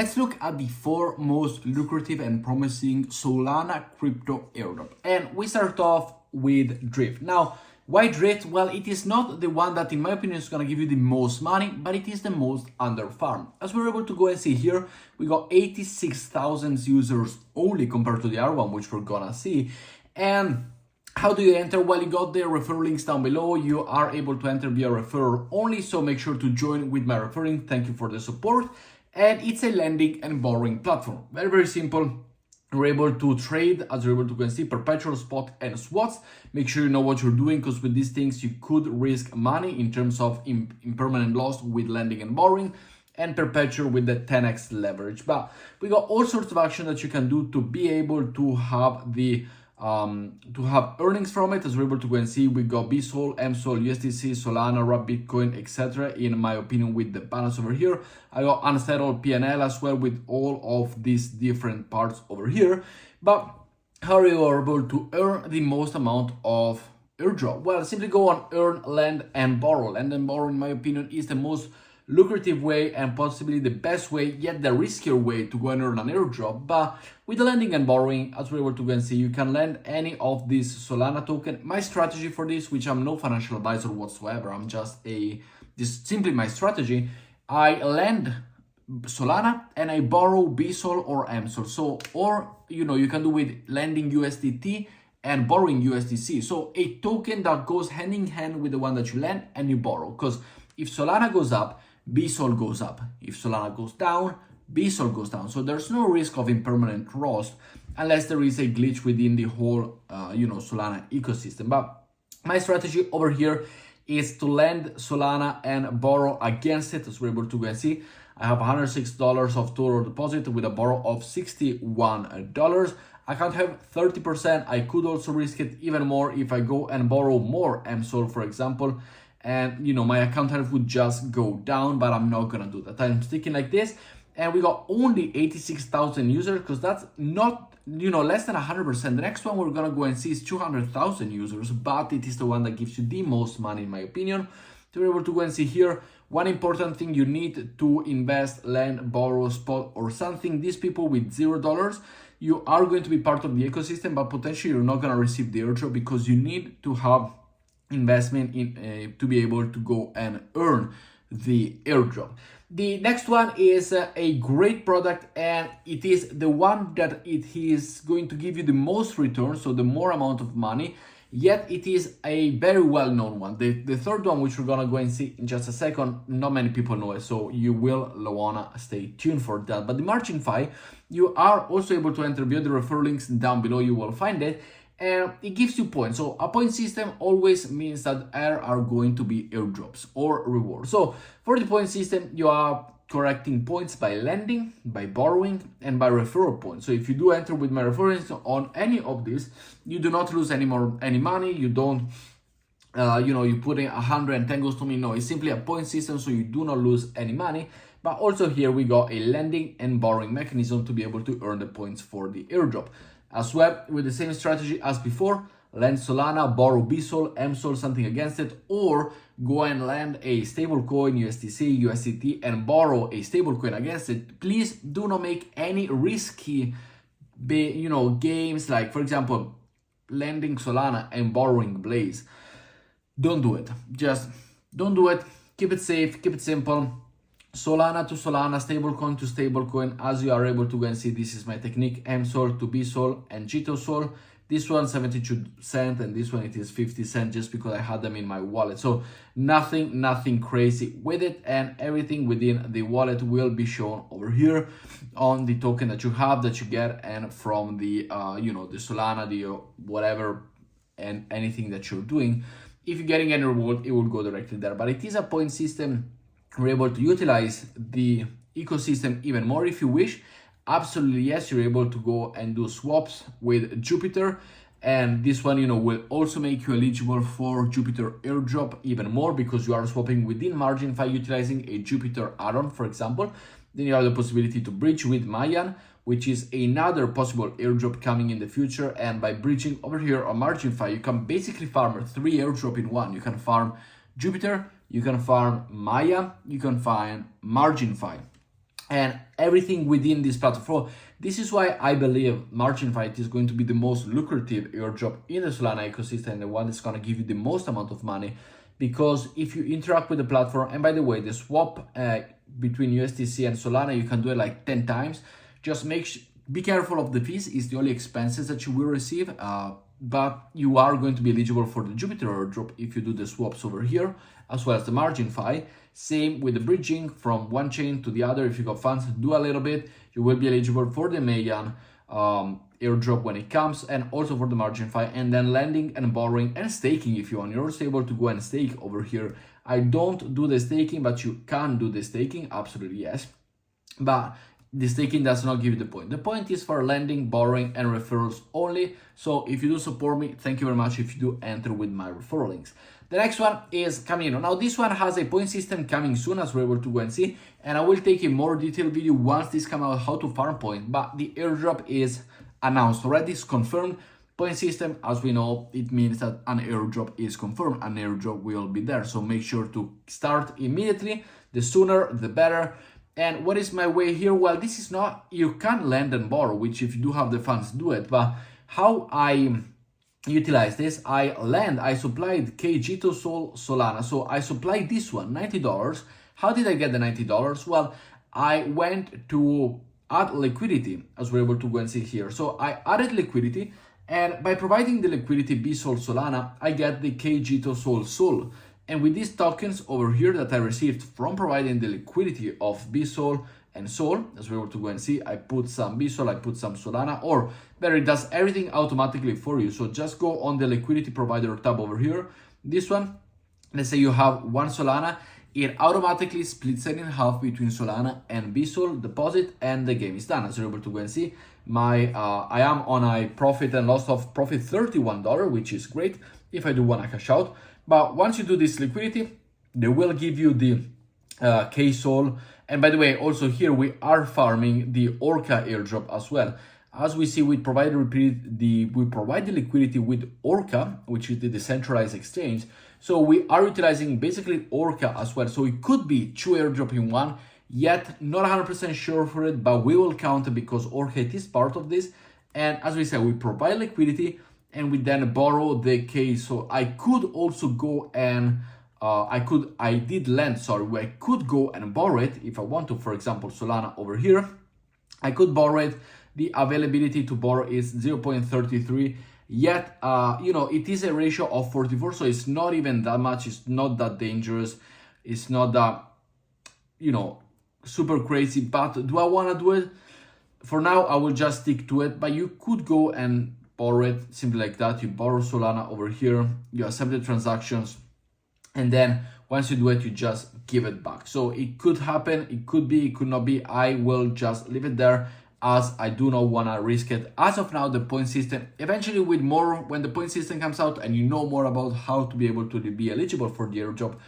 Let's look at the 4 most lucrative and promising Solana crypto airdrop. And we start off with Drift. Now, why Drift? Well, it is not the one that in my opinion is going to give you the most money, but it is the most under-farmed. As we're able to go and see here, we got 86,000 users only compared to the other one, which we're gonna see. And how do you enter? Well, you got the referral links down below. You are able to enter via referral only, so make sure to join with my referring. Thank you for the support. And it's a lending and borrowing platform. Very, very simple. You're able to trade, as you're able to see, perpetual, spot, and swaps. Make sure you know what you're doing, because with these things, you could risk money in terms of impermanent loss with lending and borrowing, and perpetual with the 10x leverage. But we got all sorts of action that you can do to be able to have the earnings from it. As we're able to go and see, we got BSOL, MSOL, USDC, Solana, RAP, Bitcoin, etc. In my opinion, with the balance over here, I got unsettled PNL as well with all of these different parts over here. But how are you able to earn the most amount of airdrop? Well, simply go on earn, lend, and borrow. Lend and borrow, in my opinion, is the most lucrative way and possibly the best way, yet the riskier way to go and earn an airdrop. But with the lending and borrowing, as we're able to go and see, you can lend any of these Solana token. My strategy for this, which I'm no financial advisor whatsoever, I'm just simply my strategy. I lend Solana and I borrow BSOL or MSOL. So, or you can do with lending USDT and borrowing USDC. So a token that goes hand in hand with the one that you lend and you borrow. Because if Solana goes up, BSOL goes up. If Solana goes down, BSOL goes down. So there's no risk of impermanent loss unless there is a glitch within the whole, Solana ecosystem. But my strategy over here is to lend Solana and borrow against it. As we're able to go and see, I have $106 of total deposit with a borrow of $61. I can't have 30%. I could also risk it even more if I go and borrow more MSOL, for example. And my account health would just go down, but I'm not gonna do that. I'm sticking like this, and we got only 86,000 users, because that's not less than 100%. The next one we're gonna go and see is 200,000 users, but it is the one that gives you the most money, in my opinion. To be able to go and see here, one important thing: you need to invest, lend, borrow, spot, or something. These people with $0, you are going to be part of the ecosystem, but potentially you're not gonna receive the airdrop, because you need to have investment in to be able to go and earn the airdrop. The next one is a great product, and it is the one that it is going to give you the most return, so the more amount of money, yet it is a very well-known one. The third one, which we're gonna go and see in just a second, not many people know it, so you will wanna stay tuned for that. But the Marchin, you are also able to enter via the referral links down below. You will find it. And it gives you points. So a point system always means that there are going to be airdrops or rewards. So for the point system, you are collecting points by lending, by borrowing, and by referral points. So if you do enter with my referrals on any of these, you do not lose any money. You don't, you put in 100 and 10 goes to me. No, it's simply a point system, so you do not lose any money. But also here we got a lending and borrowing mechanism to be able to earn the points for the airdrop. As well, with the same strategy as before, lend Solana, borrow BSOL, MSOL, something against it, or go and lend a stablecoin, USDC, USDT, and borrow a stablecoin against it. Please do not make any risky, games like, for example, lending Solana and borrowing Blaze. Don't do it. Just don't do it. Keep it safe, keep it simple. Solana to Solana, stablecoin to stablecoin. As you are able to go and see, this is my technique: MSOL to BSOL and GTOSOL. This one 72 cents and this one it is 50 cents, just because I had them in my wallet. So nothing crazy with it, and everything within the wallet will be shown over here on the token that you have, that you get, and from the the Solana, the whatever, and anything that you're doing. If you're getting any reward, it will go directly there. But it is a point system. We're able to utilize the ecosystem even more if you wish. Absolutely yes, you're able to go and do swaps with Jupiter, and this one will also make you eligible for Jupiter airdrop even more, because you are swapping within Marchin utilizing a Jupiter add-on, for example. Then you have the possibility to bridge with Mayan, which is another possible airdrop coming in the future. And by bridging over here on Marchin, you can basically farm 3 airdrop in one. You can farm Jupiter, you can farm Maya, you can find Marchin. and everything within this platform. This is why I believe Marchin is going to be the most lucrative airdrop in the Solana ecosystem, and the one that's going to give you the most amount of money, because if you interact with the platform, and by the way, the swap between USDC and Solana, you can do it like 10 times. Just be careful of the fees. It's the only expenses that you will receive, but you are going to be eligible for the Jupiter airdrop if you do the swaps over here, as well as the Margin Fi. Same with the bridging from one chain to the other. If you got funds, do a little bit. You will be eligible for the Mayan airdrop when it comes, and also for the Margin Fi, and then lending and borrowing and staking if you want. You're also able to go and stake over here. I don't do the staking, but you can do the staking, absolutely yes. But the staking does not give you the point. The point is for lending, borrowing, and referrals only. So if you do support me, thank you very much if you do enter with my referral links. The next one is Camino. Now this one has a point system coming soon, as we're able to go and see, and I will take a more detailed video once this comes out how to farm point, but the airdrop is announced already, it's confirmed. Point system, as we know, it means that an airdrop is confirmed, an airdrop will be there, so make sure to start immediately. The sooner the better. And what is my way here? Well, this is not, you can lend and borrow, which if you do have the funds, do it. But how I utilize this, I supplied KG to Solana. So I supplied this one, $90. How did I get the $90? Well, I went to add liquidity, as we're able to go and see here. So I added liquidity, and by providing the liquidity BSOL Solana, I get the KG to Sol. And with these tokens over here that I received from providing the liquidity of BSOL and Sol, as we're able to go and see, I put some BSOL, I put some Solana, or better, it does everything automatically for you. So just go on the liquidity provider tab over here. This one, let's say you have one Solana, it automatically splits it in half between Solana and BSOL deposit, and the game is done. As you're able to go and see, I am on a profit and loss of profit $31, which is great if I do want to cash out. But once you do this liquidity, they will give you the KSOL. And by the way, also here we are farming the Orca airdrop as well. As we see, we provide the liquidity with Orca, which is the decentralized exchange. So we are utilizing basically Orca as well. So it could be two airdrop in one, yet not 100% sure for it, but we will count it because Orca is part of this. And as we said, we provide liquidity and we then borrow the K. So I could also go and I could go and borrow it if I want to. For example, Solana over here, I could borrow it. The availability to borrow is 0.33, yet it is a ratio of 44, so it's not even that much. It's not that dangerous. It's not that super crazy. But do I want to do it? For now, I will just stick to it. But you could go and borrow it simply like that. You borrow Solana over here, you accept the transactions, and then once you do it, you just give it back. So it could happen, it could be, it could not be. I will just leave it there, as I do not want to risk it. As of now, the point system, eventually with more, when the point system comes out and you know more about how to be able to be eligible for the airdrop,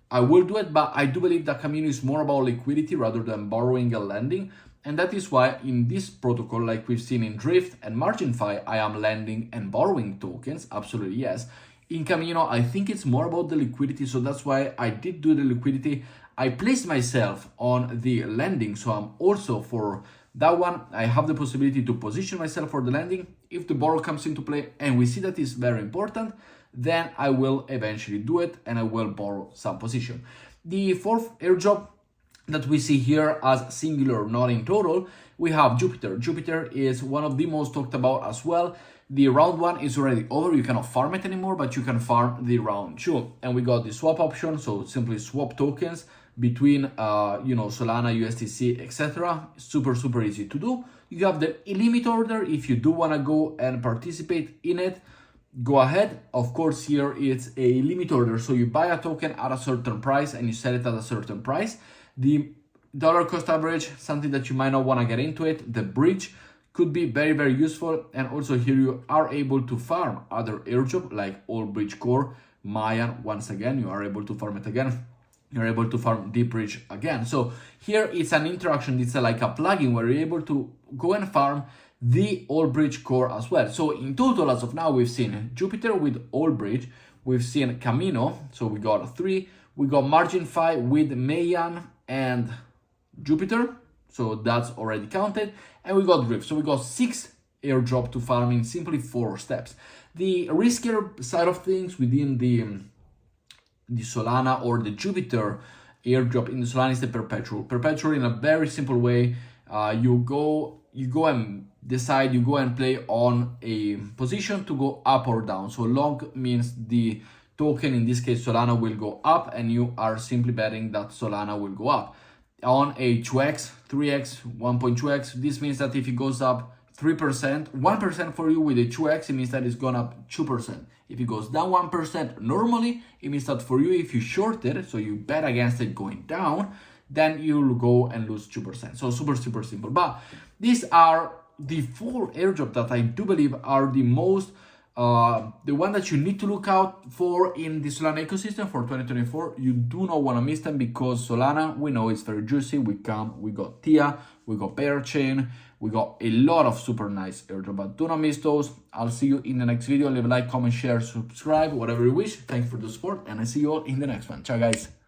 I will do it. But I do believe that Camino is more about liquidity rather than borrowing and lending. And that is why in this protocol, like we've seen in Drift and Margin Fi, I am lending and borrowing tokens, absolutely yes. In Camino, I think it's more about the liquidity, so that's why I did do the liquidity. I placed myself on the lending, so I'm also for that one. I have the possibility to position myself for the lending. If the borrow comes into play and we see that is very important, then I will eventually do it and I will borrow some position. The fourth airdrop that we see here as singular, not in total, we have Jupiter. Jupiter is one of the most talked about as well. The round one is already over. You cannot farm it anymore, but you can farm the round two. And we got the swap option, so simply swap tokens between Solana, USDC, etc. Super easy to do. You have the limit order. If you do want to go and participate in it, go ahead. Of course, here it's a limit order, so you buy a token at a certain price and you sell it at a certain price. The dollar cost average, something that you might not want to get into it. The bridge could be very useful, and also here you are able to farm other airdrop like All Bridge Core, Mayan. Once again, you are able to farm it again. You're able to farm Deep Bridge again. So here it's an interaction. It's like a plugin where you're able to go and farm the All Bridge Core as well. So in total, as of now, we've seen Jupiter with All Bridge. We've seen Camino. So we got 3. We got Margin Fi with Mayan and Jupiter. So that's already counted. And we got drift. So we got 6 airdrop to farm in simply 4 steps. The riskier side of things within the Solana or the Jupiter airdrop in the Solana is the perpetual. Perpetual, in a very simple way, you go and decide, you go and play on a position to go up or down. So long means the token, in this case Solana, will go up, and you are simply betting that Solana will go up. On a 2x, 3x, 1.2x, this means that if it goes up 3%, 1% for you with a 2x, it means that it's gone up 2%. If it goes down 1% normally, it means that for you, if you shorted, so you bet against it going down, then you'll go and lose 2%. So super simple. But these are the 4 airdrop that I do believe are the most, the one that you need to look out for in the Solana ecosystem for 2024. You do not want to miss them, because Solana, we know, it's very juicy. We got Tia, we got Marchin, we got a lot of super nice airdrop, but do not miss those. I'll see you in the next video. Leave a like, comment, share, subscribe, whatever you wish. Thanks for the support, and I see you all in the next one. Ciao, guys.